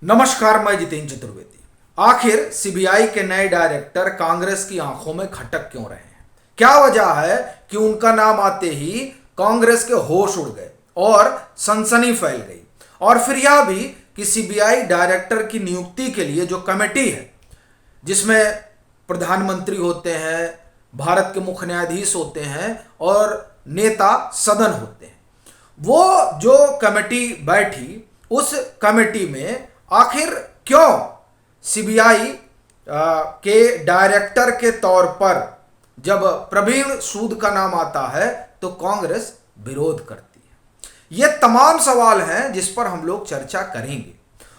नमस्कार, मैं जितेंद्र चतुर्वेदी। आखिर सीबीआई के नए डायरेक्टर कांग्रेस की आंखों में खटक क्यों रहे हैं? क्या वजह है कि उनका नाम आते ही कांग्रेस के होश उड़ गए और सनसनी फैल गई? और फिर यह भी कि सीबीआई डायरेक्टर की नियुक्ति के लिए जो कमेटी है, जिसमें प्रधानमंत्री होते हैं, भारत के मुख्य न्यायाधीश होते हैं और नेता सदन होते हैं, वो जो कमेटी बैठी, उस कमेटी में आखिर क्यों सीबीआई के डायरेक्टर के तौर पर जब प्रवीण सूद का नाम आता है तो कांग्रेस विरोध करती है? ये तमाम सवाल हैं जिस पर हम लोग चर्चा करेंगे।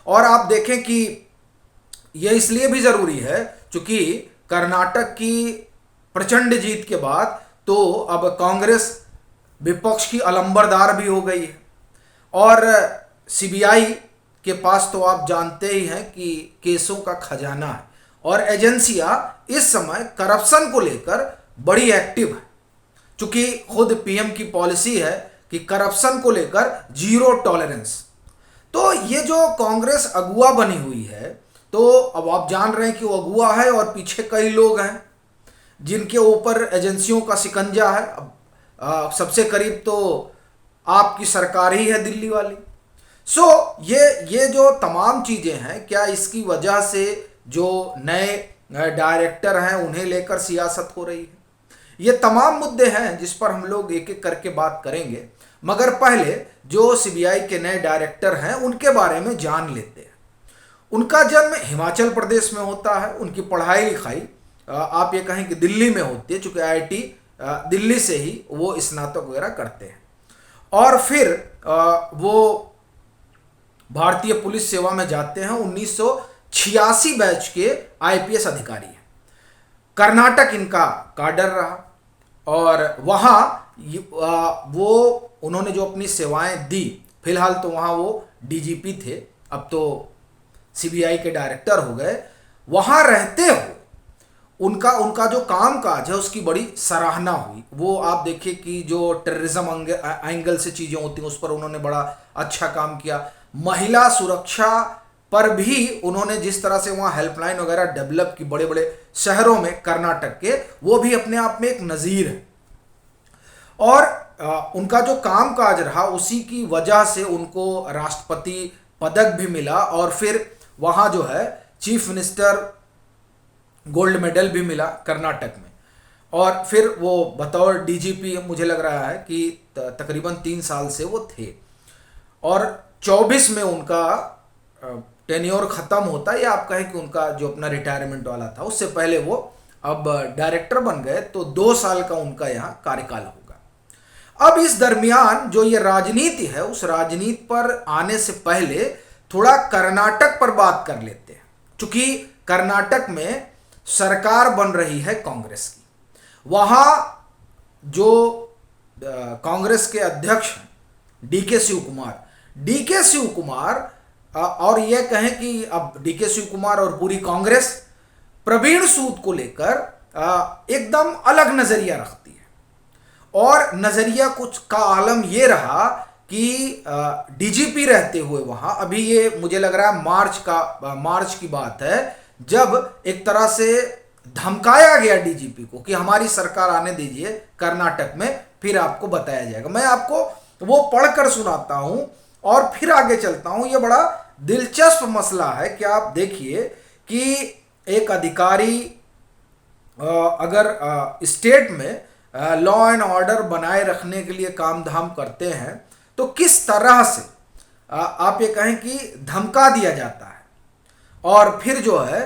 और आप देखें कि यह इसलिए भी जरूरी है क्योंकि कर्नाटक की प्रचंड जीत के बाद तो अब कांग्रेस विपक्ष की अलंबरदार भी हो गई है और सीबीआई के पास तो आप जानते ही हैं कि केसों का खजाना है और एजेंसियां इस समय करप्शन को लेकर बड़ी एक्टिव है, क्योंकि खुद पीएम की पॉलिसी है कि करप्शन को लेकर जीरो टॉलरेंस। तो ये जो कांग्रेस अगुआ बनी हुई है, तो अब आप जान रहे हैं कि वो अगुआ है और पीछे कई लोग हैं जिनके ऊपर एजेंसियों का शिकंजा है। अब सबसे करीब तो आपकी सरकार ही है, दिल्ली वाली। ये जो तमाम चीजें हैं, क्या इसकी वजह से जो नए डायरेक्टर हैं उन्हें लेकर सियासत हो रही है? ये तमाम मुद्दे हैं जिस पर हम लोग एक एक करके बात करेंगे, मगर पहले जो सीबीआई के नए डायरेक्टर हैं उनके बारे में जान लेते हैं। उनका जन्म हिमाचल प्रदेश में होता है। उनकी पढ़ाई लिखाई आप ये कहें कि दिल्ली में होती है, चूंकि आईआईटी दिल्ली से ही वो स्नातक वगैरह करते हैं। और फिर वो भारतीय पुलिस सेवा में जाते हैं। 1986 बैच के आईपीएस अधिकारी हैं। कर्नाटक इनका काडर रहा और वहाँ वो उन्होंने जो अपनी सेवाएं दी, फिलहाल तो वहाँ वो डीजीपी थे, अब तो सीबीआई के डायरेक्टर हो गए। वहाँ रहते हो उनका जो काम काज है उसकी बड़ी सराहना हुई। वो आप देखिए कि जो टेररिज्म एंगल से चीज़ें होती हैं उस पर उन्होंने बड़ा अच्छा काम किया। महिला सुरक्षा पर भी उन्होंने जिस तरह से वहाँ हेल्पलाइन वगैरह डेवलप की बड़े बड़े शहरों में कर्नाटक के, वो भी अपने आप में एक नज़ीर है। और उनका जो काम काज रहा उसी की वजह से उनको राष्ट्रपति पदक भी मिला और फिर वहाँ जो है चीफ मिनिस्टर गोल्ड मेडल भी मिला कर्नाटक में। और फिर वो बतौर डीजीपी मुझे लग रहा है कि तकरीबन 3 साल से वो थे और 24 में उनका टेन्योर ख़त्म होता है, या आप कहें कि उनका जो अपना रिटायरमेंट वाला था उससे पहले वो अब डायरेक्टर बन गए, तो 2 साल का उनका यहाँ कार्यकाल होगा। अब इस दरमियान जो ये राजनीति है, उस राजनीति पर आने से पहले थोड़ा कर्नाटक पर बात कर लेते हैं, क्योंकि कर्नाटक में सरकार बन रही है कांग्रेस की। वहाँ जो कांग्रेस के अध्यक्ष हैं डीके शिव कुमार और ये कहें कि अब डीके शिव कुमार और पूरी कांग्रेस प्रवीण सूद को लेकर एकदम अलग नजरिया रखती है। और नजरिया कुछ का आलम ये रहा कि डीजीपी रहते हुए वहाँ, अभी ये मुझे लग रहा है मार्च की बात है, जब एक तरह से धमकाया गया डीजीपी को कि हमारी सरकार आने दीजिए कर्नाटक में, फिर आपको बताया जाएगा। मैं आपको वो पढ़कर सुनाता हूं और फिर आगे चलता हूं। ये बड़ा दिलचस्प मसला है कि आप देखिए कि एक अधिकारी अगर स्टेट में लॉ एंड ऑर्डर बनाए रखने के लिए काम धाम करते हैं तो किस तरह से आप ये कहें कि धमका दिया जाता है। और फिर जो है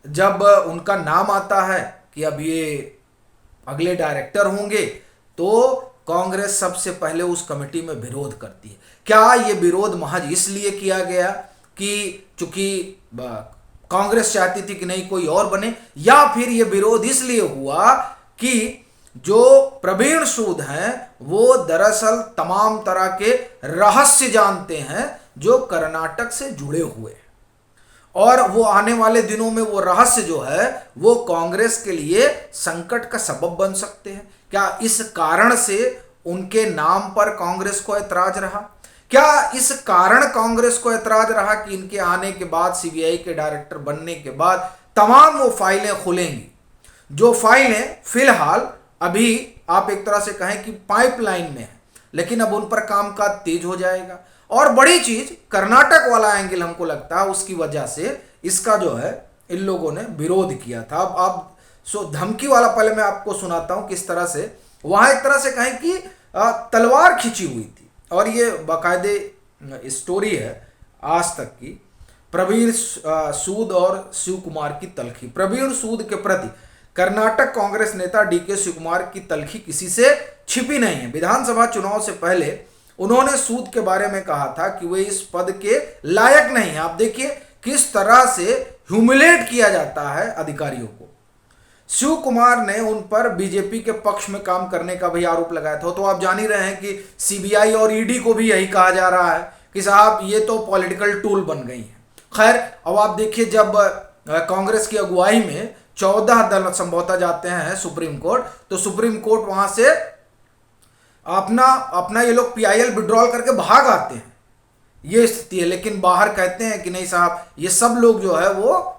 जब उनका नाम आता है कि अब ये अगले डायरेक्टर होंगे, तो कांग्रेस सबसे पहले उस कमेटी में विरोध करती है। क्या ये विरोध महज इसलिए किया गया कि चूंकि कांग्रेस चाहती थी कि नहीं कोई और बने, या फिर ये विरोध इसलिए हुआ कि जो प्रवीण सूद हैं वो दरअसल तमाम तरह के रहस्य जानते हैं जो कर्नाटक से जुड़े हुए हैं और वो आने वाले दिनों में वो रहस्य जो है वो कांग्रेस के लिए संकट का सबब बन सकते हैं? क्या इस कारण से उनके नाम पर कांग्रेस को ऐतराज रहा? क्या इस कारण कांग्रेस को ऐतराज रहा कि इनके आने के बाद, सीबीआई के डायरेक्टर बनने के बाद तमाम वो फाइलें खुलेंगी जो फाइलें फिलहाल अभी आप एक तरह से कहें कि पाइपलाइन में है, लेकिन अब उन पर कामकाज तेज हो जाएगा। और बड़ी चीज कर्नाटक वाला एंगल हमको लगता है उसकी वजह से इसका जो है इन लोगों ने विरोध किया था। अब सो धमकी वाला पहले मैं आपको सुनाता हूं किस तरह से वहां एक तरह से कहें कि तलवार खींची हुई थी, और ये बाकायदे स्टोरी है आज तक की। प्रवीण सूद और शिव कुमार की तलखी। प्रवीण सूद के प्रति कर्नाटक कांग्रेस नेता डीके शिव कुमार की तलखी किसी से छिपी नहीं है। विधानसभा चुनाव से पहले उन्होंने सूद के बारे में कहा था कि वे इस पद के लायक नहीं है। आप देखिए किस तरह से ह्यूमिलेट किया जाता है अधिकारियों को। शिव कुमार ने उन पर बीजेपी के पक्ष में काम करने का भी आरोप लगाया था। तो आप जान ही रहे हैं कि सीबीआई और ईडी को भी यही कहा जा रहा है कि साहब ये तो पॉलिटिकल टूल बन गई है। खैर, अब आप देखिए जब कांग्रेस की अगुवाई में 14 दल संभवतः जाते हैं सुप्रीम कोर्ट, तो सुप्रीम कोर्ट वहां से अपना ये लोग पीआईएल विड्रॉल करके भाग आते हैं, ये स्थिति है। लेकिन बाहर कहते हैं कि नहीं साहब, ये सब लोग जो है वो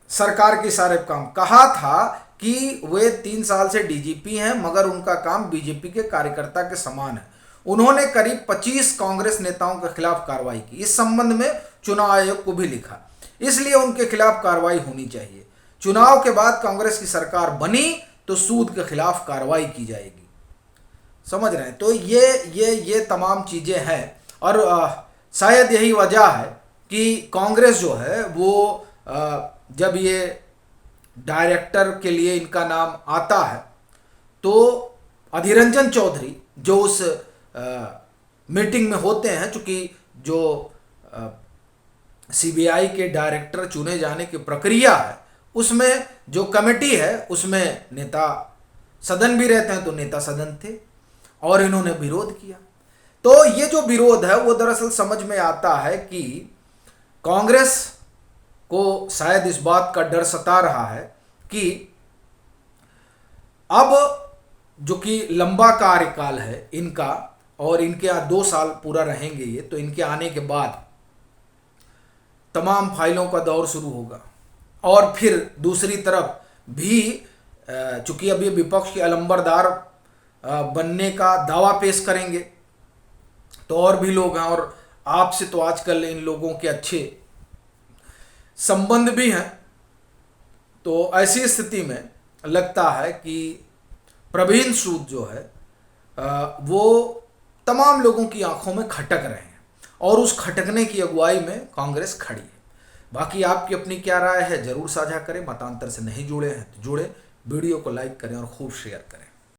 सरकार के सारे काम। कहा था कि वे 3 साल से डीजीपी हैं मगर उनका काम बीजेपी के कार्यकर्ता के समान है। उन्होंने करीब 25 कांग्रेस नेताओं के खिलाफ कार्रवाई की। इस संबंध में चुनाव आयोग को भी लिखा, इसलिए उनके खिलाफ कार्रवाई होनी चाहिए। चुनाव के बाद कांग्रेस की सरकार बनी तो सूद के खिलाफ कार्रवाई की जाएगी। समझ रहे हैं? तो ये तमाम चीजें हैं, और शायद यही वजह है कि कांग्रेस जो है वो जब ये डायरेक्टर के लिए इनका नाम आता है तो अधीर रंजन चौधरी जो उस मीटिंग में होते हैं, चूंकि जो सीबीआई के डायरेक्टर चुने जाने की प्रक्रिया है उसमें जो कमेटी है उसमें नेता सदन भी रहते हैं, तो नेता सदन थे और इन्होंने विरोध किया। तो ये जो विरोध है वो दरअसल समझ में आता है कि कांग्रेस को शायद इस बात का डर सता रहा है कि अब जो कि लंबा कार्यकाल है इनका, और इनके यहाँ 2 साल पूरा रहेंगे ये, तो इनके आने के बाद तमाम फाइलों का दौर शुरू होगा। और फिर दूसरी तरफ भी चूंकि अब ये विपक्ष के अलंबरदार बनने का दावा पेश करेंगे तो और भी लोग हैं, और आपसे तो आजकल इन लोगों के अच्छे संबंध भी हैं। तो ऐसी स्थिति में लगता है कि प्रवीण सूद जो है वो तमाम लोगों की आंखों में खटक रहे हैं, और उस खटकने की अगुवाई में कांग्रेस खड़ी है। बाकी आपकी अपनी क्या राय है जरूर साझा करें। मतांतर से नहीं जुड़े हैं तो जुड़े, वीडियो को लाइक करें और खूब शेयर करें।